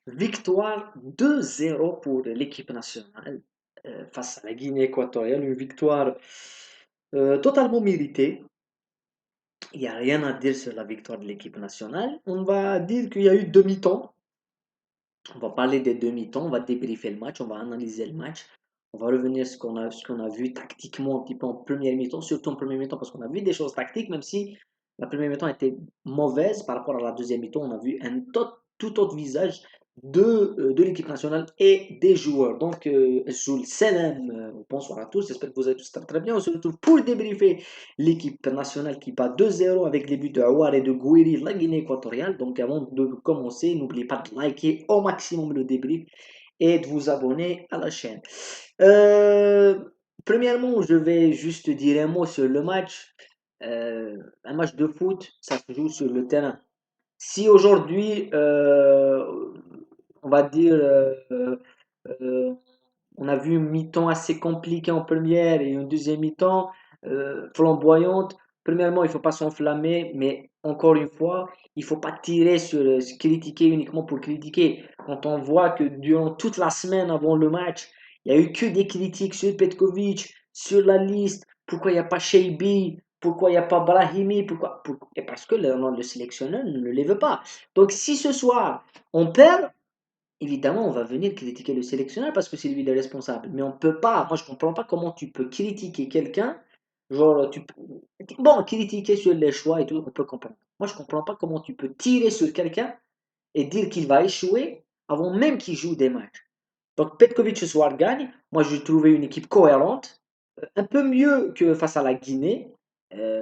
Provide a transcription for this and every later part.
Victoire 2-0 pour l'équipe nationale face à la Guinée équatoriale. Une victoire totalement méritée. Il n'y a rien à dire sur la victoire de l'équipe nationale. On va dire qu'il y a eu demi-temps. On va parler des demi-temps, on va débriefer le match, on va analyser le match. On va revenir sur ce qu'on a vu tactiquement un petit peu en première mi-temps, surtout en première mi-temps parce qu'on a vu des choses tactiques, même si la première mi-temps était mauvaise par rapport à la deuxième mi-temps. On a vu un tout autre visage de l'équipe nationale et des joueurs. Donc, Jules Salam, bonsoir à tous, j'espère que vous allez tous très bien. On se retrouve pour débriefer l'équipe nationale qui bat 2-0 avec les buts de Aouar et de Gouiri, la Guinée équatoriale. Donc, avant de commencer, n'oubliez pas de liker au maximum le débrief et de vous abonner à la chaîne. Euh, Premièrement, je vais juste dire un mot sur le match. Un match de foot, ça se joue sur le terrain. Si aujourd'hui, on va dire, euh, on a vu une mi-temps assez compliquée en première et une deuxième mi-temps flamboyante. Premièrement, il ne faut pas s'enflammer, mais encore une fois, il ne faut pas tirer sur critiquer uniquement pour critiquer. Quand on voit que durant toute la semaine avant le match, il n'y a eu que des critiques sur Petkovic, sur la liste, pourquoi il n'y a pas Sheibi, pourquoi il n'y a pas Brahimi, et parce que le sélectionneur ne le veut pas. Donc si ce soir on perd, évidemment, on va venir critiquer le sélectionneur parce que c'est lui le responsable. Mais on peut pas, moi je comprends pas comment tu peux critiquer quelqu'un, genre bon, critiquer sur les choix et tout, on peut comprendre. Moi je comprends pas comment tu peux tirer sur quelqu'un et dire qu'il va échouer avant même qu'il joue des matchs. Donc Petkovic ce soir gagne. Moi je trouvais une équipe cohérente, un peu mieux que face à la Guinée,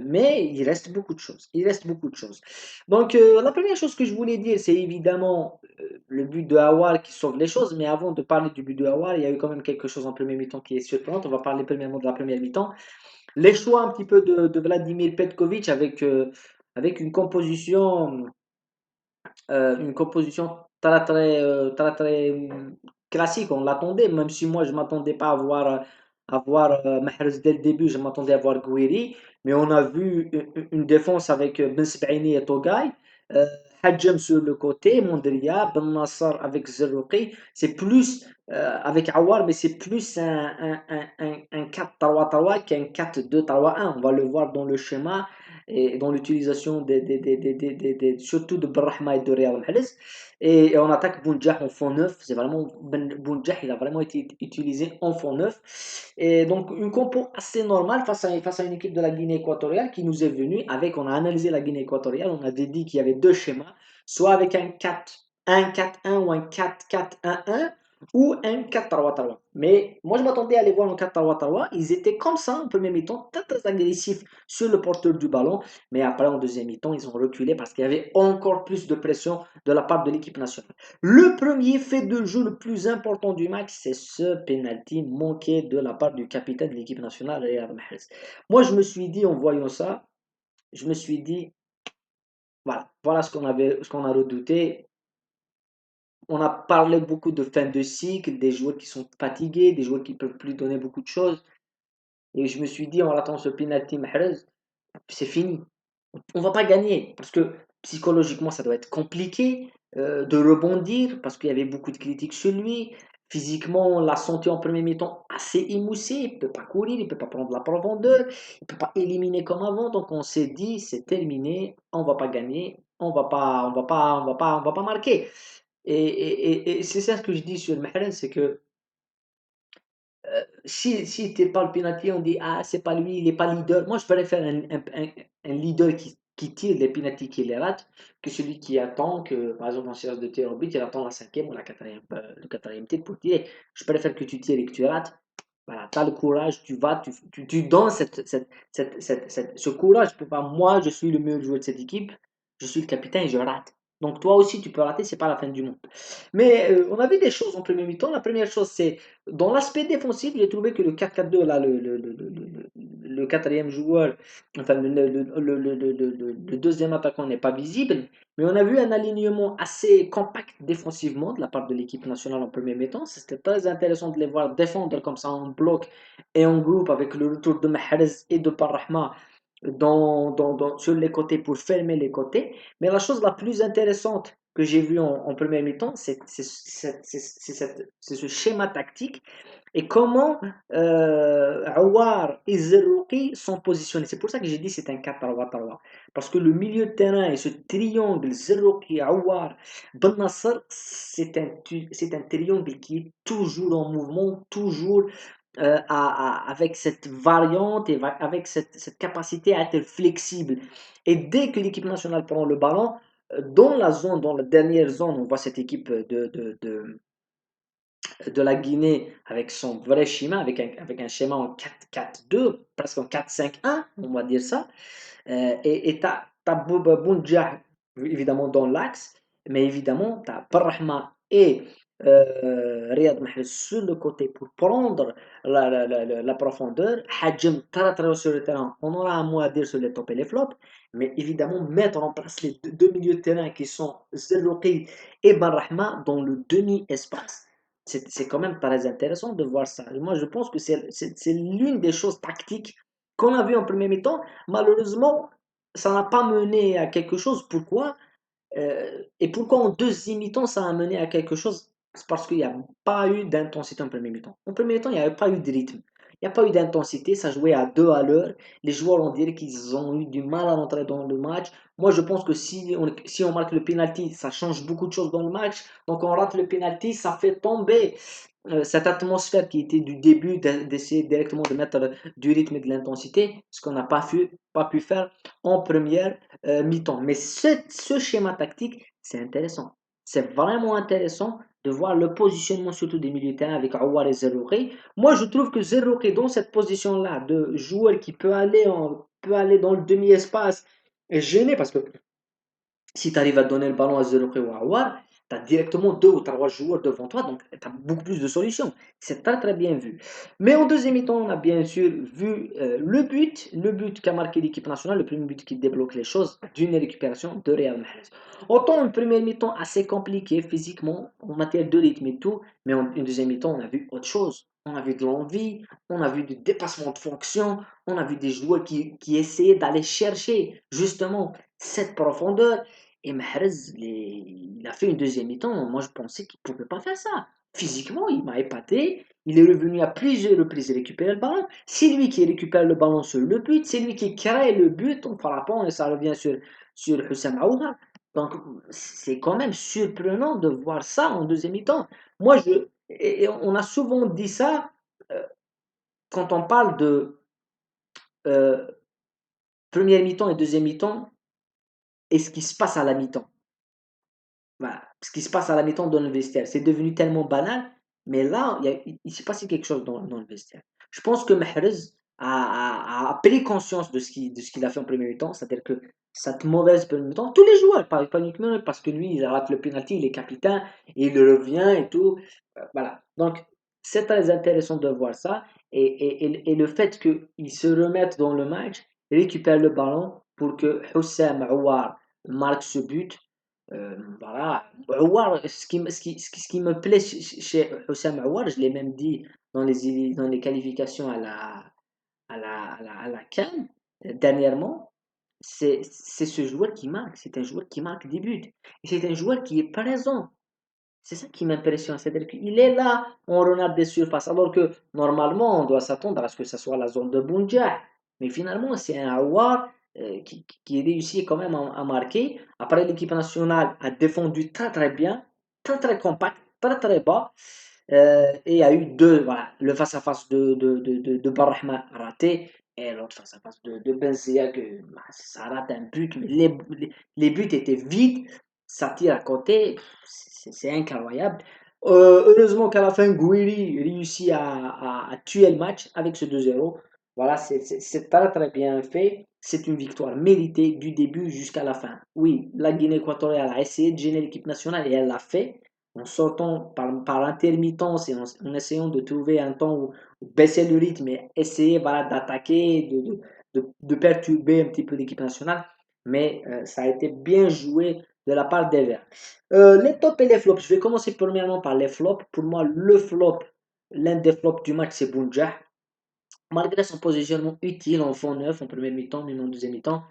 mais il reste beaucoup de choses. Il reste beaucoup de choses. Donc la première chose que je voulais dire, c'est évidemment le but de Hawar qui sauve les choses. Mais avant de parler du but de Hawar, il y a eu quand même quelque chose en premier mi-temps qui est surprenant. On va parler premièrement de la première mi-temps. Les choix un petit peu de Vladimir Petkovic avec une composition très classique. On l'attendait, même si moi je m'attendais pas à voir Mahrez dès le début, je m'attendais à voir Gouiri, mais on a vu une défense avec Ben Sebaini et Togay, euh, Hadjem sur le côté, Mondria, Ben Nassar avec Zerrouki. C'est plus avec Awar, mais c'est plus un 4-3-3 qu'un 4-2-3-1. On va le voir dans le schéma et dans l'utilisation surtout de Brahma et de Real Mahrez. Et on attaque Bounjah en fond neuf. C'est vraiment Bounjah, il a vraiment été utilisé en fond neuf. Et donc une compo assez normale face à une équipe de la Guinée équatoriale qui nous est venue avec, on a analysé la Guinée équatoriale, on a dit qu'il y avait deux schémas, soit avec un 4-1-4-1 ou un 4-4-1-1 ou un 4-3-3. Mais moi, je m'attendais à les voir en 4-3-3. Ils étaient comme ça en premier mi-temps, très, très agressifs sur le porteur du ballon. Mais après, en deuxième mi-temps, ils ont reculé parce qu'il y avait encore plus de pression de la part de l'équipe nationale. Le premier fait de jeu le plus important du match, c'est ce penalty manqué de la part du capitaine de l'équipe nationale, Riyad Mahrez. Moi, je me suis dit, en voyant ça, je me suis dit, voilà ce qu'on a redouté. On a parlé beaucoup de fin de cycle, des joueurs qui sont fatigués, des joueurs qui ne peuvent plus donner beaucoup de choses. Et je me suis dit, en attendant ce penalty Mahrez, c'est fini. On va pas gagner parce que psychologiquement, ça doit être compliqué de rebondir parce qu'il y avait beaucoup de critiques sur lui. Physiquement, on l'a senti en premier mi-temps assez émoussé. Il ne peut pas courir, il ne peut pas prendre la profondeur, il ne peut pas éliminer comme avant. Donc on s'est dit, c'est terminé, on va pas gagner, on va pas marquer. Et c'est ça ce que je dis sur Mahrez, c'est que si il tire pas le penalty, on dit ah c'est pas lui, il est pas leader. Moi je préfère un leader qui tire les penalties qui les rate que celui qui attend que par exemple en séance de tir au but, il attend la cinquième ou la quatrième, le quatrième tir pour tirer. Je préfère que tu tires et que tu rates. Voilà, tu as le courage, tu vas, tu donnes ce courage. Pour pas, moi, je suis le meilleur joueur de cette équipe, je suis le capitaine et je rate. Donc toi aussi, tu peux rater, c'est pas la fin du monde. Mais on a vu des choses en premier mi-temps. La première chose, c'est dans l'aspect défensif, j'ai trouvé que le 4-4-2, là, le quatrième joueur, enfin le deuxième attaquant n'est pas visible, mais on a vu un alignement assez compact défensivement de la part de l'équipe nationale en premier mi-temps. C'était très intéressant de les voir défendre comme ça en bloc et en groupe avec le retour de Mahrez et de Parrahma sur les côtés pour fermer les côtés. Mais la chose la plus intéressante que j'ai vu en première mi-temps, c'est ce schéma tactique et comment Aouar et Zerouki sont positionnés. C'est pour ça que j'ai dit c'est un 4-3-3. Parce que le milieu de terrain et ce triangle Zerouki, Aouar, Ben Nasser, c'est un triangle qui est toujours en mouvement, toujours avec cette variante et avec cette capacité à être flexible. Et dès que l'équipe nationale prend le ballon, dans la zone, dans la dernière zone, on voit cette équipe de la Guinée avec son vrai schéma, avec un schéma en 4-4-2, presque en 4-5-1, on va dire ça. Et tu as Bounjah, évidemment, dans l'axe, mais évidemment, tu as Barrahma et Riyad Mahrez sur le côté pour prendre la profondeur. Hadjem très très haut sur le terrain. On aura un mot à dire sur les tops et les flops, mais évidemment, mettre en place les deux milieux de terrain qui sont Zerrouki et Barrahma dans le demi-espace. C'est quand même très intéressant de voir ça. Et moi, je pense que c'est l'une des choses tactiques qu'on a vu en premier mi-temps. Malheureusement, ça n'a pas mené à quelque chose. Pourquoi? Et pourquoi en deuxième mi-temps, ça a mené à quelque chose? C'est parce qu'il n'y a pas eu d'intensité en premier mi-temps. En premier mi-temps, il n'y avait pas eu de rythme. Il n'y a pas eu d'intensité, ça jouait à 2 à l'heure. Les joueurs, on dirait qu'ils ont eu du mal à rentrer dans le match. Moi, je pense que si on marque le penalty, ça change beaucoup de choses dans le match. Donc, on rate le penalty, ça fait tomber cette atmosphère qui était du début d'essayer directement de mettre du rythme et de l'intensité, ce qu'on n'a pas pu faire en première mi-temps. Mais ce schéma tactique, c'est intéressant. C'est vraiment intéressant de voir le positionnement surtout des milieux de terrain avec Aouar et Zerouki. Moi, je trouve que Zerouki, dans cette position-là, de joueur qui peut aller dans le demi-espace, est gêné parce que si tu arrives à donner le ballon à Zerouki ou à Aouar, tu as directement deux ou trois joueurs devant toi, donc tu as beaucoup plus de solutions. C'est très très bien vu. Mais en deuxième mi-temps, on a bien sûr vu le but qu'a marqué l'équipe nationale, le premier but qui débloque les choses d'une récupération de Real Mahrez. Autant une première mi-temps assez compliquée physiquement, en matière de rythme et tout, mais en une deuxième mi-temps, on a vu autre chose. On a vu de l'envie, on a vu du dépassement de fonction, on a vu des joueurs qui essayaient d'aller chercher justement cette profondeur. Et Mahrez, il a fait une deuxième mi-temps. Moi, je pensais qu'il ne pouvait pas faire ça. Physiquement, il m'a épaté. Il est revenu à plusieurs reprises récupérer le ballon. C'est lui qui récupère le ballon sur le but. C'est lui qui crée le but en frappant et ça revient sur Houssam Aouar. Donc, c'est quand même surprenant de voir ça en deuxième mi-temps. Et on a souvent dit ça euh, quand on parle de euh, première mi-temps et deuxième mi-temps et ce qui se passe à la mi-temps. Voilà. Ce qui se passe à la mi-temps dans le vestiaire, c'est devenu tellement banal, mais là, il s'est passé quelque chose dans le vestiaire. Je pense que Mahrez a pris conscience de ce qu'il a fait en premier mi-temps, c'est-à-dire que cette mauvaise première mi-temps, tous les joueurs, pas uniquement lui, parce que lui, il rate le penalty, il est capitaine, et il revient et tout. Voilà. Donc, c'est très intéressant de voir ça, et le fait qu'il se remette dans le match, récupère le ballon pour que Houssam Aouar marque ce but. Voilà. Aouar, ce qui me plaît chez Houssam Aouar, je l'ai même dit dans les qualifications à la CAN dernièrement, c'est ce joueur qui marque. C'est un joueur qui marque des buts. Et c'est un joueur qui est présent. C'est ça qui m'impressionne. C'est-à-dire qu'il est là, on renarde des surfaces. Alors que normalement, on doit s'attendre à ce que ce soit la zone de Bounja. Mais finalement, c'est un Aouar qui réussit quand même à marquer. Après, l'équipe nationale a défendu très très bien, très très compact, très très bas. Et il y a eu deux, voilà, le face-à-face de Barrahma raté et l'autre face-à-face de Benzia que bah, ça rate un but. Mais les buts étaient vides, ça tire à côté, c'est incroyable. Heureusement qu'à la fin, Gouiri réussit à tuer le match avec ce 2-0. Voilà, c'est très très bien fait. C'est une victoire méritée du début jusqu'à la fin. Oui, la Guinée équatoriale a essayé de gêner l'équipe nationale et elle l'a fait en sortant par intermittence et en essayant de trouver un temps où baisser le rythme et essayer voilà, d'attaquer, de perturber un petit peu l'équipe nationale. Mais ça a été bien joué de la part des Verts. Les tops et les flops. Je vais commencer premièrement par les flops. Pour moi, le flop, l'un des flops du match, c'est Bounjah. Malgré son positionnement utile en fond neuf, en première mi-temps, même en deuxième mi-temps,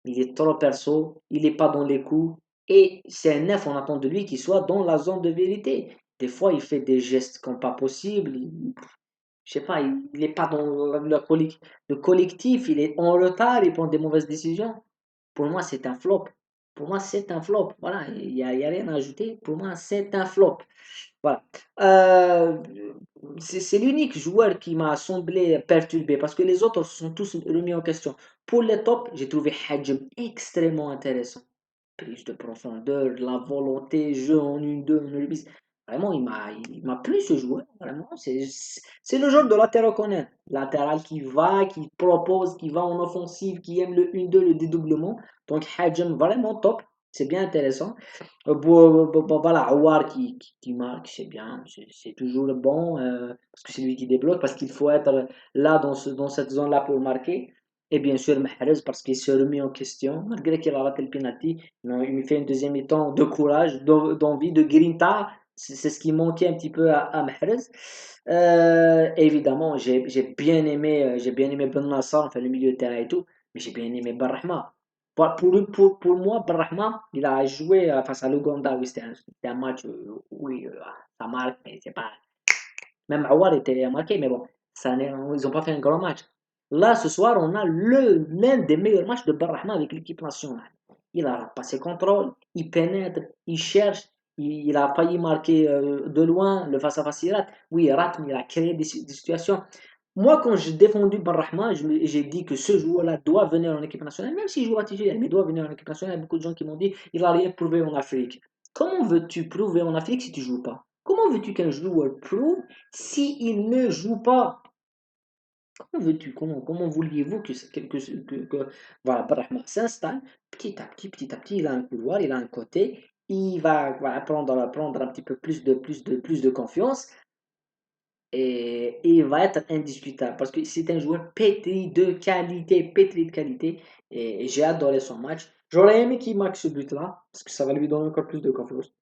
il est trop perso, il n'est pas dans les coups. Et c'est un neuf, on attend de lui qu'il soit dans la zone de vérité. Des fois, il fait des gestes comme pas possible. Je sais pas, il n'est pas dans le collectif, il est en retard, il prend des mauvaises décisions. Pour moi, c'est un flop. Pour moi, c'est un flop. Voilà, il y a rien à ajouter. Pour moi, c'est un flop. Voilà. Euh, c'est l'unique joueur qui m'a semblé perturbé parce que les autres se sont tous remis en question. Pour les tops, j'ai trouvé Hadjem extrêmement intéressant. Prise de profondeur, la volonté, jeu en une, deux, en remise. Vraiment, il m'a plu ce joueur. Vraiment, c'est le genre de latéral qu'on aime. Latéral qui va, qui propose, qui va en offensive, qui aime le 1-2, le dédoublement. Donc, Hadjem, vraiment top. C'est bien intéressant. Voilà, Aouar qui marque, c'est bien, c'est toujours le bon, parce que c'est lui qui débloque, parce qu'il faut être là dans cette zone-là pour marquer. Et bien sûr, Mahrez, parce qu'il se remet en question, malgré qu'il a raté le penalty, non, il me fait une deuxième mi-temps de courage, d'envie, de grinta. C'est ce qui manquait un petit peu à Mahrez. Évidemment, j'ai bien aimé Ben Nassar, enfin le milieu de terrain et tout, mais j'ai bien aimé Barrahma. Pour moi, Brahma, il a joué face à l'Ouganda. Oui, c'était un match, oui, ça marque, mais c'est pas. Même Awar était marqué, mais bon, ils n'ont pas fait un grand match. Là, ce soir, on a l'un des meilleurs matchs de Brahma avec l'équipe nationale. Il a passé contrôle, il pénètre, il cherche, il a failli marquer de loin, le face-à-face il rate. Oui, il rate, mais il a créé des situations. Moi, quand j'ai défendu Barrahma, j'ai dit que ce joueur-là doit venir en équipe nationale, même s'il joue à titulaire, mais doit venir en équipe nationale. Il y a beaucoup de gens qui m'ont dit il n'a rien prouvé en Afrique. Comment veux-tu prouver en Afrique si tu ne joues pas? Comment veux-tu qu'un joueur prouve s'il ne joue pas? Comment veux-tu, comment vouliez-vous voilà, Barrahma s'installe petit à petit, il a un couloir, il a un côté, il va prendre un petit peu plus de confiance et il va être indiscutable parce que c'est un joueur pétri de qualité et j'ai adoré son match. J'aurais aimé qu'il marque ce but-là parce que ça va lui donner encore plus de confiance.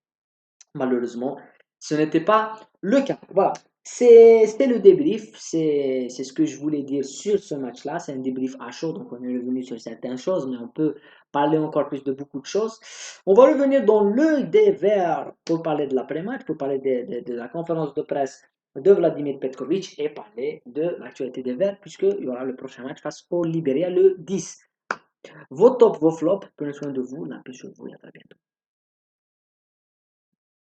Malheureusement, ce n'était pas le cas. Voilà, c'était le débrief, c'est ce que je voulais dire sur ce match-là. C'est un débrief à chaud, donc on est revenu sur certaines choses, mais on peut parler encore plus de beaucoup de choses. On va revenir dans le dévers pour parler de l'après-match, pour parler de la conférence de presse de Vladimir Petkovic et parler de l'actualité des Verts, puisqu'il y aura le prochain match face au Libéria le 10. Vos tops, vos flops, prenez soin de vous, la paix sur vous et à très bientôt.